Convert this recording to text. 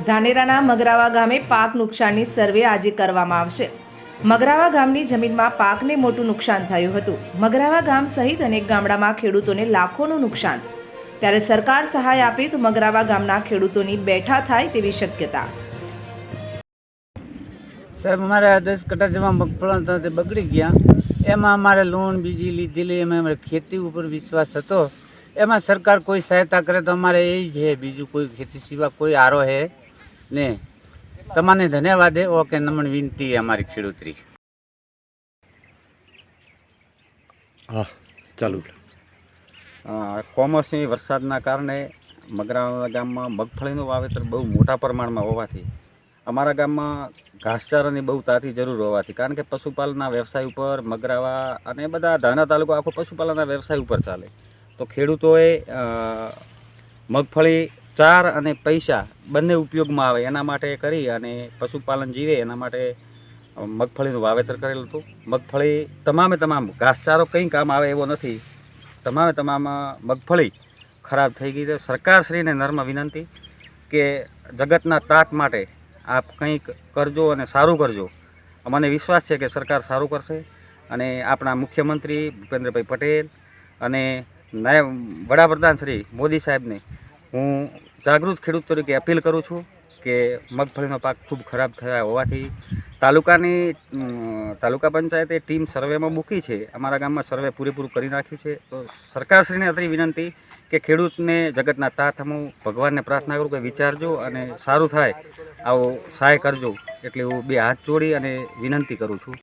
ધાનેરાના મગરાવા ગામે પાક નુકસાનની સર્વે આજે કરવામાં આવશે। મગરાવા ગામની જમીનમાં પાકને મોટું નુકસાન થયું હતું। મગરાવા ગામ સહિત અનેક ગામડામાં ખેડૂતોને લાખોનું નુકસાન, ત્યારે સરકાર સહાય આપે તો મગરાવા ગામના ખેડૂતોની બેઠા થાય તેવી શક્યતા। સાહેબ, અમારે 10 કટ્ટા જેવા મગફળા હતા તે બગડી ગયા। એમાં અમારે લોન બીજી લીધેલી, એમાં અમારે ખેતી ઉપર વિશ્વાસ હતો। એમાં સરકાર કોઈ સહાયતા કરે તો અમારે એ જ છે, બીજું કોઈ ખેતી સિવાય કોઈ આરો હે ને। તમને ધન્યવાદ હે। ઓકે, નમન વિનંતી અમારી ખેડૂતરી। હા, ચાલુ। કમોસમી વરસાદના કારણે મગરાવા ગામમાં મગફળીનું વાવેતર બહુ મોટા પ્રમાણમાં હોવાથી અમારા ગામમાં ઘાસચારાની બહુ તાતી જરૂર હોવાથી, કારણ કે પશુપાલનના વ્યવસાય ઉપર મગરાવા અને બધા ધાના તાલુકો આખો પશુપાલનના વ્યવસાય ઉપર ચાલે, તો ખેડૂતોએ મગફળી ચાર અને પૈસા બંને ઉપયોગમાં આવે એના માટે કરી અને પશુપાલન જીવે એના માટે મગફળીનું વાવેતર કરેલું હતું। મગફળી તમામે તમામ, ઘાસચારો કંઈ કામ આવે એવો નથી, તમામે તમામ મગફળી ખરાબ થઈ ગઈ છે। સરકારશ્રીને નમ્ર વિનંતી કે જગતના તાત માટે આપ કંઈક કરજો અને સારું કરજો। અમને વિશ્વાસ છે કે સરકાર સારું કરશે અને આપણા મુખ્યમંત્રી ભૂપેન્દ્રભાઈ પટેલ અને નાયબ વડાપ્રધાન શ્રી મોદી સાહેબને હું જાગૃત ખેડૂત તરીકે અપીલ કરું છું કે મગફળીનો પાક ખૂબ ખરાબ થયા હોવાથી તાલુકા પંચાયતે ટીમ સર્વેમાં મૂકી છે। અમારા ગામમાં સર્વે પૂરેપૂરું કરી નાખ્યું છે। તો સરકારશ્રીને અત્રે વિનંતી કે ખેડૂતને જગતના તાત હું ભગવાનને પ્રાર્થના કરું કે વિચારજો અને સારું થાય આવો સહાય કરજો, એટલે હું બે હાથ જોડી અને વિનંતી કરું છું।